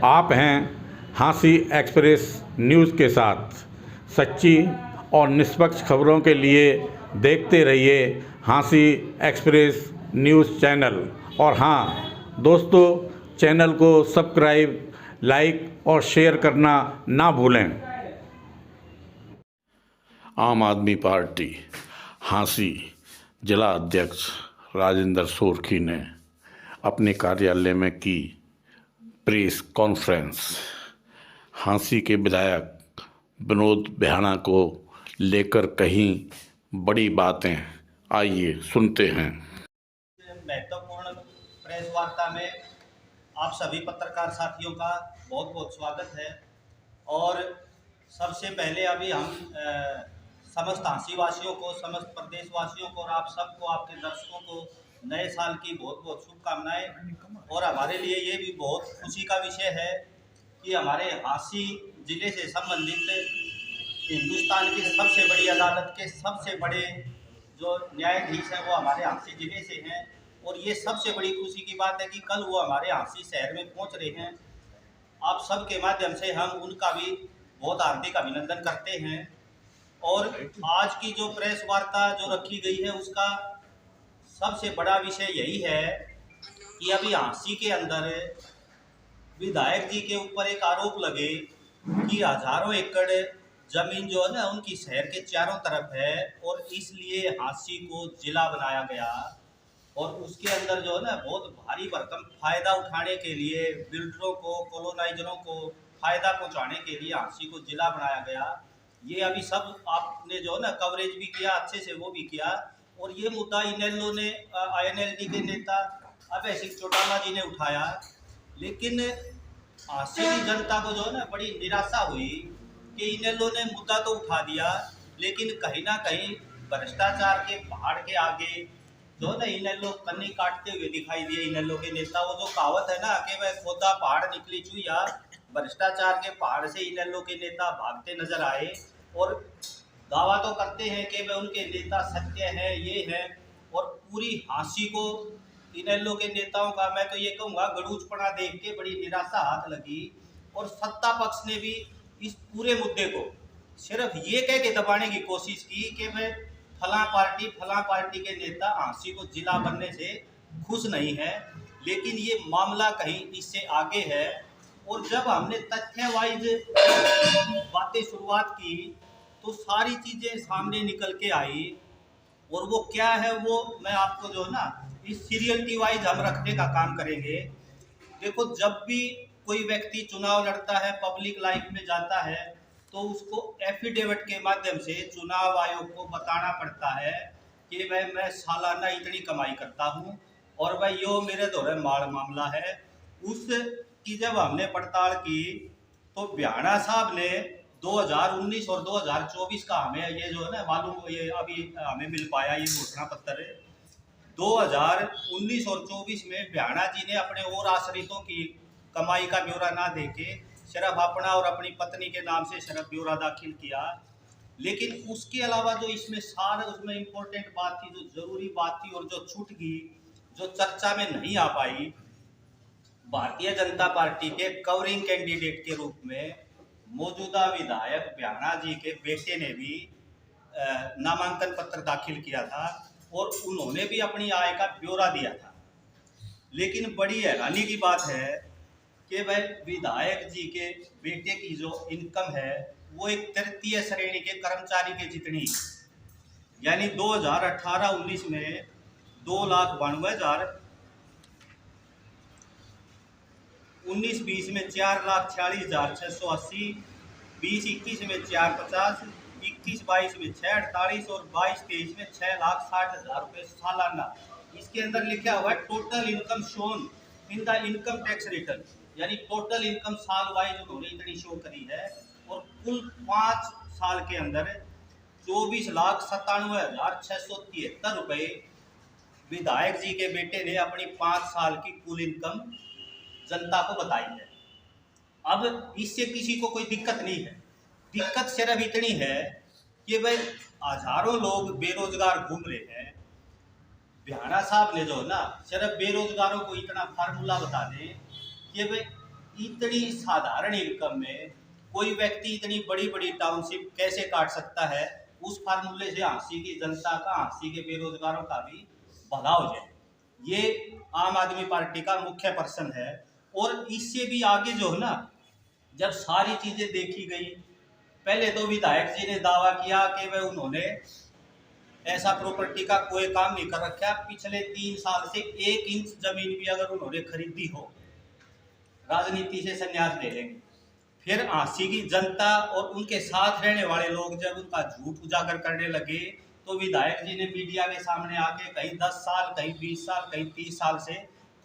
आप हैं हाँसी एक्सप्रेस न्यूज़ के साथ। सच्ची और निष्पक्ष खबरों के लिए देखते रहिए हाँसी एक्सप्रेस न्यूज़ चैनल। और हाँ दोस्तों, चैनल को सब्सक्राइब, लाइक और शेयर करना ना भूलें। आम आदमी पार्टी हाँसी जिला अध्यक्ष राजेंद्र सोरखी ने अपने कार्यालय में की प्रेस कॉन्फ्रेंस। हाँसी के विधायक विनोद भ्याणा को लेकर कहीं बड़ी बातें, आइए सुनते हैं। महत्वपूर्ण प्रेस वार्ता में आप सभी पत्रकार साथियों का बहुत बहुत स्वागत है। और सबसे पहले अभी हम समस्त हाँसी वासियों को, समस्त प्रदेशवासियों को और आप सबको, आपके दर्शकों को नए साल की बहुत बहुत शुभकामनाएं। और हमारे लिए ये भी बहुत खुशी का विषय है कि हमारे हाँसी जिले से संबंधित हिंदुस्तान की सबसे बड़ी अदालत के सबसे बड़े जो न्यायाधीश हैं वो हमारे हाँसी जिले से हैं। और ये सबसे बड़ी खुशी की बात है कि कल वो हमारे हाँसी शहर में पहुंच रहे हैं। आप सबके माध्यम से हम उनका भी बहुत हार्दिक अभिनंदन करते हैं। और आज की जो प्रेस वार्ता जो रखी गई है उसका सबसे बड़ा विषय यही है कि अभी हाँसी के अंदर विधायक जी के ऊपर एक आरोप लगे कि हजारों एकड़ जमीन जो है ना उनकी शहर के चारों तरफ है और इसलिए हाँसी को जिला बनाया गया। और उसके अंदर जो है ना बहुत भारी भरकम फायदा उठाने के लिए, बिल्डरों को, कॉलोनाइजरों को फायदा पहुंचाने के लिए हाँसी को जिला बनाया गया। ये अभी सब आपने जो है ना कवरेज भी किया, अच्छे से वो भी किया। और ये मुद्दा इनेलो ने, INLD के नेता अभय सिंह चौटाला जी ने उठाया। लेकिन हाँसी की जनता को जो है ना बड़ी निराशा हुई कि इनेलो ने मुद्दा तो उठा दिया, लेकिन कहीं ना कहीं भ्रष्टाचार के पहाड़ के आगे जो ना इनेलो कन्नी काटते हुए दिखाई दिए। इनेलो के नेता, वो जो कहावत है ना कि वह खोदा पहाड़ निकली चुईया, भ्रष्टाचार के पहाड़ से इनेलो के नेता भागते नजर आए। और दावा तो करते हैं कि वह उनके नेता सत्य है, ये है। और पूरी हाँसी को इनेलो के नेताओं का, मैं तो ये कहूँगा, गड़ूचपना देख के बड़ी निराशा हाथ लगी। और सत्ता पक्ष ने भी इस पूरे मुद्दे को सिर्फ ये कह के दबाने की कोशिश की कि वह फला पार्टी के नेता हाँसी को जिला बनने से खुश नहीं है। लेकिन ये मामला कहीं इससे आगे है। और जब हमने तथ्य वाइज बातें शुरुआत की तो सारी चीजें सामने निकल के आई। और वो क्या है वो मैं आपको जो है ना इस सीरियलिटी वाइज हम रखने का काम करेंगे। देखो, जब भी कोई व्यक्ति चुनाव लड़ता है, पब्लिक लाइफ में जाता है, तो उसको एफिडेविट के माध्यम से चुनाव आयोग को बताना पड़ता है कि भाई मैं सालाना इतनी कमाई करता हूँ और भाई यो मेरे दौरे मामला है। उसकी जब हमने पड़ताल की तो भ्याणा साहब ने 2019 और 2024 का हमें ये जो है ना मालूम, ये अभी हमें मिल पाया ये घोषणा पत्र। 2019 और 24 में भ्याणा जी ने अपने और आश्रितों की कमाई का ब्यौरा ना देके सिर्फ अपना और अपनी पत्नी के नाम से सिर्फ ब्यौरा दाखिल किया। लेकिन उसके अलावा जो इसमें सारा उसमें इम्पोर्टेंट बात थी, जो जरूरी बात थी और जो छूट गई, जो चर्चा में नहीं आ पाई, भारतीय जनता पार्टी के कवरिंग कैंडिडेट के रूप में मौजूदा विधायक भ्याणा जी के बेटे ने भी नामांकन पत्र दाखिल किया था और उन्होंने भी अपनी आय का ब्यौरा दिया था। लेकिन बड़ी हैरानी की बात है कि भाई विधायक जी के बेटे की जो इनकम है वो एक तृतीय श्रेणी के कर्मचारी के जितनी, यानी 2018-19 में 2,92,000, 19-20 में 4,46,680, 20-21 में 450, 21-22 में 648 और 22-23 में 6,60,000 रुपये सालाना। इसके अंदर लिखा हुआ है total income shown in the income tax return, यानी टोटल इनकम साल वाइज उन्होंने इतनी शो करी है। और कुल 5 साल के अंदर 24,97,673 रुपये विधायक जी के बेटे ने अपनी 5 साल की कुल इनकम जनता को बताई है। अब इससे किसी को कोई दिक्कत नहीं है। दिक्कत सिर्फ इतनी है कि भाई हजारों लोग बेरोजगार घूम रहे हैं। भ्याणा साहब ने जो ना सिर्फ बेरोजगारों को इतना फार्मूला बता दें कि भाई इतनी साधारण इनकम में कोई व्यक्ति इतनी बड़ी बड़ी टाउनशिप कैसे काट सकता है? उस फार्मूले से हांसी की जनता का, हांसी के बेरोजगारों का भी भला हो जाए, ये आम आदमी पार्टी का मुख्य प्रश्न है। और इससे भी आगे जो है ना, जब सारी चीजें देखी गई, पहले तो विधायक जी ने दावा किया कि वह उन्होंने ऐसा प्रॉपर्टी का कोई काम नहीं कर रखा, पिछले 3 साल से 1 इंच जमीन भी अगर उन्होंने खरीदी हो, राजनीति से संन्यास ले लेंगे। फिर हांसी की जनता और उनके साथ रहने वाले लोग जब उनका झूठ उजागर करने लगे, तो विधायक जी ने मीडिया के सामने आके कहीं 10 साल, कहीं 20 साल, कहीं 30 साल से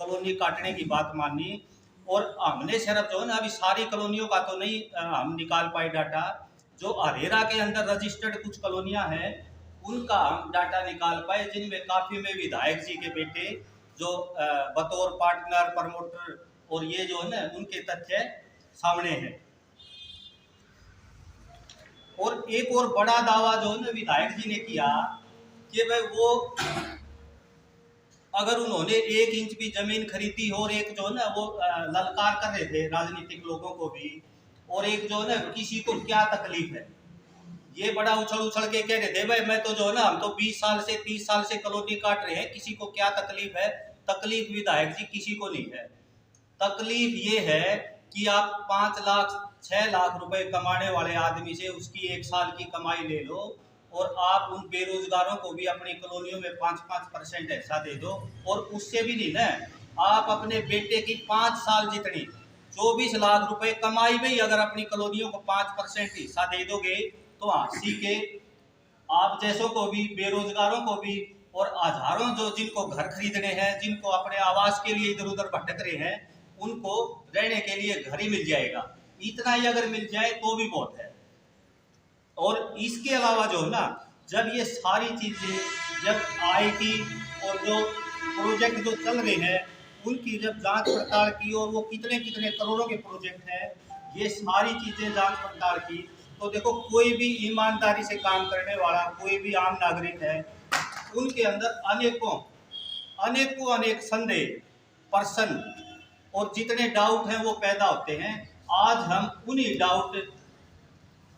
कॉलोनी काटने की बात मानी। और हमने सिर्फ जो है ना, अभी सारी कॉलोनियों का तो नहीं हम निकाल पाए डाटा, जो अरेरा के अंदर रजिस्टर्ड कुछ कॉलोनियां हैं उनका हम डाटा निकाल पाए, जिनमें काफ़ी में विधायक जी के बेटे जो बतौर पार्टनर, प्रमोटर और ये जो है ना, उनके तथ्य सामने हैं। और एक और बड़ा दावा जो है ना विधायक जी ने किया कि भाई वो अगर उन्होंने 1 इंच भी जमीन खरीदी हो, और एक जो है ना वो ललकार कर रहे थे राजनीतिक लोगों को भी, और एक जो है ना किसी को क्या तकलीफ है, ये बड़ा उछल उछल के कह रहे थे भाई मैं तो जो है ना, हम तो 20 साल से 30 साल से कॉलोनी काट रहे हैं, किसी को क्या तकलीफ है? तकलीफ विधायक जी किसी को नहीं है। तकलीफ ये है कि आप 5 लाख 6 लाख रुपए कमाने वाले आदमी से उसकी 1 साल की कमाई ले लो, और आप उन बेरोजगारों को भी अपनी कॉलोनियों में 5-5% हिस्सा दे दो। और उससे भी नहीं ना, आप अपने बेटे की 5 साल जितनी 24 लाख रुपए कमाई में ही अगर अपनी कॉलोनियों को 5% हिस्सा दे दोगे, तो हांसी के आप जैसों को भी, बेरोजगारों को भी, और हजारों जो जिनको घर खरीदने हैं, जिनको अपने आवास के लिए इधर उधर भटक रहे हैं, उनको रहने के लिए घर ही मिल जाएगा। इतना ही अगर मिल जाए तो भी बहुत है। और इसके अलावा जो है ना, जब ये सारी चीजें जब आईटी और जो प्रोजेक्ट जो चल रहे हैं उनकी जब जांच पड़ताल की, और वो कितने कितने करोड़ों के प्रोजेक्ट हैं, ये सारी चीजें जांच पड़ताल की, तो देखो कोई भी ईमानदारी से काम करने वाला कोई भी आम नागरिक है, उनके अंदर अनेक संदेह, प्रश्न और जितने डाउट हैं वो पैदा होते हैं। आज हम उन्हीं डाउट,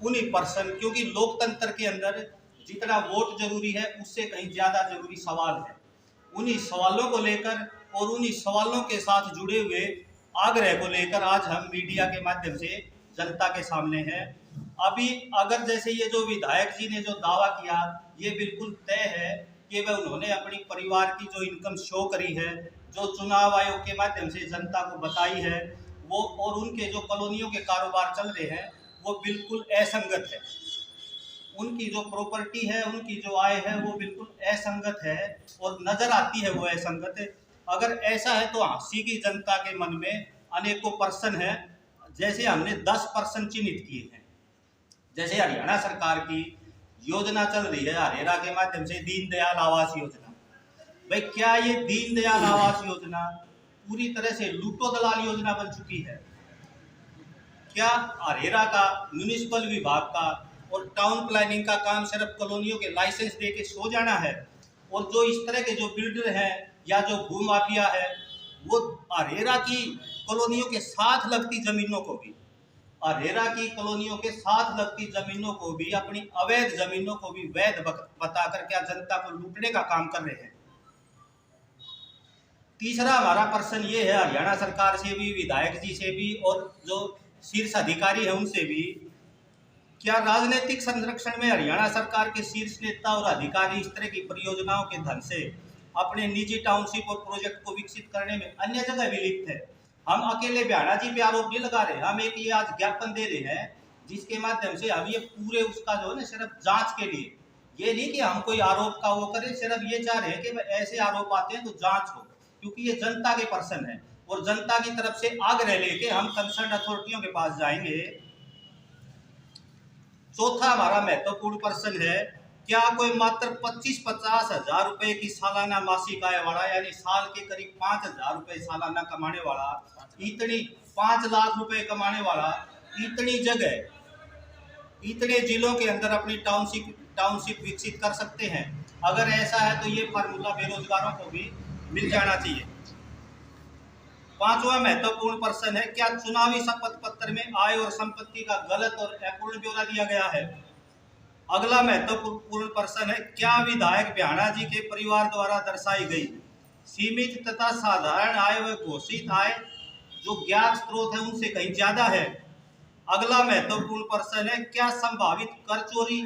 उन्हीं प्रश्न, क्योंकि लोकतंत्र के अंदर जितना वोट जरूरी है उससे कहीं ज्यादा जरूरी सवाल है, उन्हीं सवालों को लेकर और उन्हीं सवालों के साथ जुड़े हुए आग्रह को लेकर आज हम मीडिया के माध्यम से जनता के सामने हैं। अभी अगर जैसे ये जो विधायक जी ने जो दावा किया, ये बिल्कुल तय है कि वह उन्होंने अपनी परिवार की जो इनकम शो करी है, जो चुनाव आयोग के माध्यम से जनता को बताई है, वो और उनके जो कॉलोनियों के कारोबार चल रहे हैं वो बिल्कुल असंगत है। उनकी जो प्रॉपर्टी है, उनकी जो आय है वो बिल्कुल असंगत है और नजर आती है वो असंगत। अगर ऐसा है तो हांसी की जनता के मन में अनेकों प्रश्न है। जैसे हमने 10 प्रश्न चिन्हित किए हैं। जैसे हरियाणा सरकार की योजना चल रही है अरेरा के माध्यम से, दीनदयाल आवास योजना। भाई क्या ये दीनदयाल आवास योजना पूरी तरह से लूटो दलाल योजना बन चुकी है? क्या अरेरा का, म्यूनिसिपल विभाग का और टाउन प्लानिंग का काम सिर्फ कॉलोनियों के लाइसेंस दे के सो जाना है? और जो इस तरह के जो बिल्डर हैं या जो भू माफिया है, वो अरेरा की कॉलोनियों के साथ लगती जमीनों को भी, अरेरा की कॉलोनियों के साथ लगती जमीनों को भी, अपनी अवैध जमीनों को भी वैध बताकर क्या जनता को लूटने का काम कर रहे हैं। तीसरा हमारा प्रश्न ये है हरियाणा सरकार से भी, विधायक जी से भी और जो शीर्ष अधिकारी है उनसे भी, क्या राजनीतिक संरक्षण में हरियाणा सरकार के शीर्ष नेता और अधिकारी इस तरह की परियोजनाओं के धन से अपने निजी टाउनशिप और प्रोजेक्ट को विकसित करने में अन्य जगह भी लिप्त है? हम अकेले ब्याणा जी पे आरोप नहीं लगा रहे, हम एक ये आज ज्ञापन दे रहे हैं जिसके माध्यम से हम ये पूरे उसका जो है ना सिर्फ जांच के लिए, ये नहीं कि हम कोई आरोप का वो करें, सिर्फ ये चाह रहे हैं कि ऐसे आरोप आते हैं तो जांच हो, क्योंकि ये जनता के प्रश्न है और जनता की तरफ से आग्रह लेके हम कंसर्न अथॉरिटियों के पास जाएंगे। चौथा हमारा महत्वपूर्ण प्रश्न है, क्या कोई मात्र 25-50 हजार रुपए की सालाना मासिक आय वाला, यानी साल के करीब 5,000 रुपए सालाना कमाने वाला, इतनी 5 लाख रुपए कमाने वाला, इतनी जगह, इतने जिलों के अंदर अपनी टाउनशिप विकसित कर सकते हैं? अगर ऐसा है तो ये फार्मूला बेरोजगारों को भी मिल जाना चाहिए। पांचवा महत्वपूर्ण प्रश्न है, क्या चुनावी शपथ पत्र में आय और संपत्ति का गलत और अपूर्ण ब्यौरा दिया गया है। अगला महत्वपूर्ण प्रश्न है, क्या विधायक भ्याणा जी के परिवार द्वारा दर्शाई गई सीमित तथा साधारण आय व घोषित आय जो ज्ञात स्रोत है उनसे कहीं ज्यादा है। अगला महत्वपूर्ण प्रश्न है, क्या संभावित कर चोरी,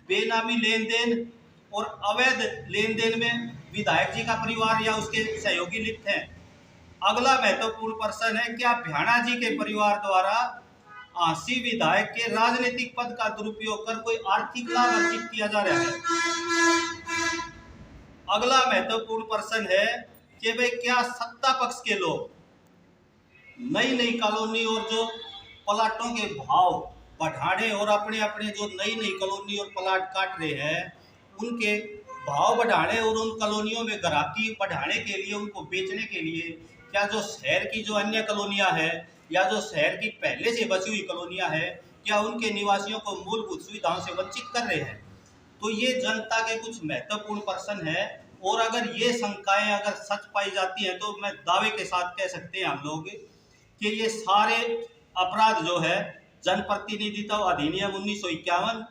बेनामी लेन देन और अवैध लेन देन में विधायक जी का परिवार या उसके सहयोगी लिप्त हैं। अगला महत्वपूर्ण प्रश्न है, क्या भ्याणा जी के परिवार द्वारा आसी विधायक के राजनीतिक पद का दुरुपयोग कर कोई आर्थिक लाभ अर्जित किया जा रहा है। अगला महत्वपूर्ण प्रश्न है कि भाई क्या सत्ता पक्ष के लोग नई कॉलोनी और जो प्लाटों के भाव बढ़ाने और अपने अपने जो नई कॉलोनी और प्लाट काट रहे हैं उनके भाव बढ़ाने और उन कॉलोनियों में ग्राहकी बढ़ाने के लिए, उनको बेचने के लिए, क्या जो शहर की जो अन्य कॉलोनियां हैं या जो शहर की पहले से बची हुई कॉलोनियां हैं, क्या उनके निवासियों को मूलभूत सुविधाओं से वंचित कर रहे हैं। तो ये जनता के कुछ महत्वपूर्ण प्रश्न है और अगर ये शंकाएं अगर सच पाई जाती हैं तो मैं दावे के साथ कह सकते हैं हम लोग कि ये सारे अपराध जो है जनप्रतिनिधित्व अधिनियम 1951,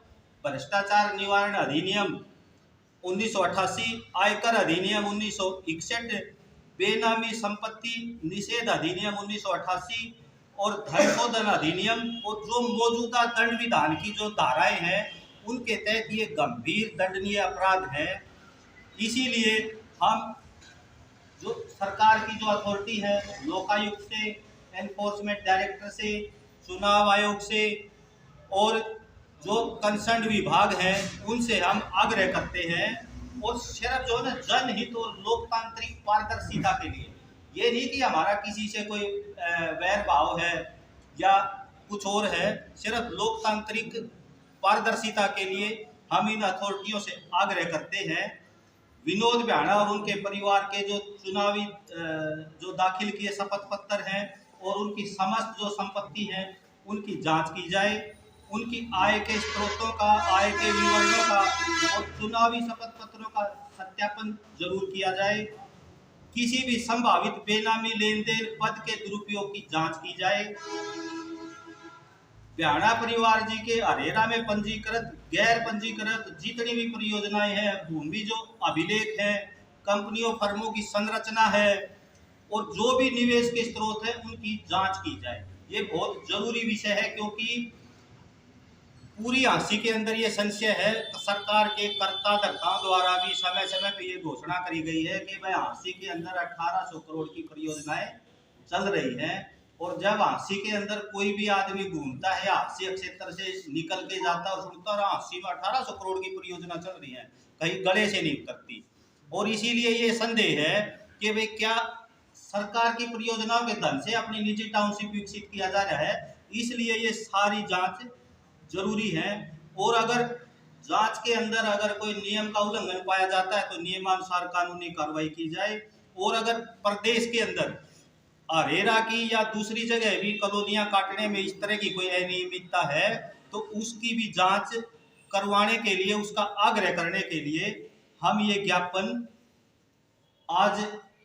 भ्रष्टाचार निवारण अधिनियम 1988, आयकर अधिनियम 1961, बेनामी संपत्ति निषेध अधिनियम 1988 और धन शोधन अधिनियम और जो मौजूदा दंड विधान की जो धाराएं हैं उनके तहत ये गंभीर दंडनीय अपराध हैं। इसीलिए हम जो सरकार की जो अथॉरिटी है, लोकायुक्त से, एनफोर्समेंट डायरेक्टर से, चुनाव आयोग से और जो कंसर्न विभाग हैं उनसे हम आग्रह करते हैं और सिर्फ जो है ना जनहित और लोकतांत्रिक पारदर्शिता के लिए, ये नहीं कि हमारा किसी से कोई वैर भाव है या कुछ और है, सिर्फ लोकतांत्रिक पारदर्शिता के लिए हम इन अथॉरिटियों से आग्रह करते हैं। विनोद भ्याणा और उनके परिवार के जो चुनावी जो दाखिल किए शपथ पत्र हैं और उनकी समस्त जो संपत्ति है उनकी जांच की जाए, उनकी आय के स्रोतों का, आय के विवरणों का और चुनावी शपथ पत्रों का सत्यापन जरूर किया जाए। किसी भी संभावित बेनामी लेन देन, पद के दुरुपयोग की जांच की जाए। भ्याणा परिवार जी के अरेरा में पंजीकृत, गैर पंजीकृत जितनी भी परियोजनाएं हैं, भूमि जो अभिलेख है, कंपनियों फर्मों की संरचना है और जो भी निवेश के स्रोत है उनकी जांच की जाए। ये बहुत जरूरी विषय है क्योंकि पूरी हांसी के अंदर ये संशय है। सरकार के कर्ता धर्ताओं द्वारा भी समय समय पर ये घोषणा करी गई है कि भाई हांसी के अंदर 1800 करोड़ की परियोजनाएं चल रही हैं और जब हांसी के अंदर कोई भी आदमी घूमता है, हांसी क्षेत्र से निकल के जाता और सुनता है हांसी में 1800 करोड़ की परियोजना चल रही है, कहीं गले से नहीं उतरती। और इसीलिए ये संदेह है कि भाई क्या सरकार की परियोजनाओं के धन से अपनी निजी टाउनशिप विकसित किया जा रहा है। इसलिए ये सारी जांच जरूरी है और अगर जांच के अंदर अगर कोई नियम का उल्लंघन पाया जाता है तो नियमानुसार कानूनी कार्रवाई की जाए। और अगर प्रदेश के अंदर अरेरा की या दूसरी जगह भी कॉलोनियां काटने में इस तरह की कोई अनियमितता है तो उसकी भी जांच करवाने के लिए, उसका आग्रह करने के लिए हम ये ज्ञापन आज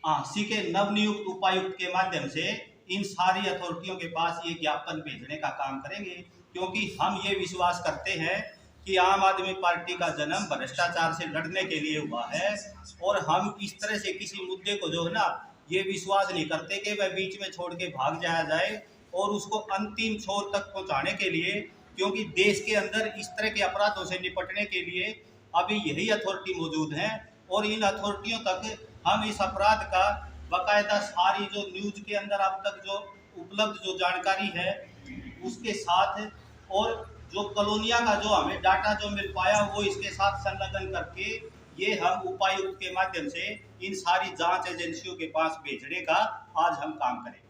हांसी के नवनियुक्त उपायुक्त के माध्यम से इन सारी अथॉरिटियों के पास ये ज्ञापन भेजने का काम करेंगे क्योंकि हम ये विश्वास करते हैं कि आम आदमी पार्टी का जन्म भ्रष्टाचार से लड़ने के लिए हुआ है और हम इस तरह से किसी मुद्दे को जो है ना ये विश्वास नहीं करते कि वह बीच में छोड़ के भाग जाया जाए और उसको अंतिम छोर तक पहुंचाने के लिए, क्योंकि देश के अंदर इस तरह के अपराधों से निपटने के लिए अभी यही अथॉरिटी मौजूद है और इन अथॉरिटियों तक हम इस अपराध का बाकायदा सारी जो न्यूज के अंदर अब तक जो उपलब्ध जो जानकारी है उसके साथ और जो कॉलोनिया का जो हमें डाटा जो मिल पाया वो इसके साथ संलग्न करके ये हम उपायुक्त के माध्यम से इन सारी जांच एजेंसियों के पास भेजने का आज हम काम करेंगे।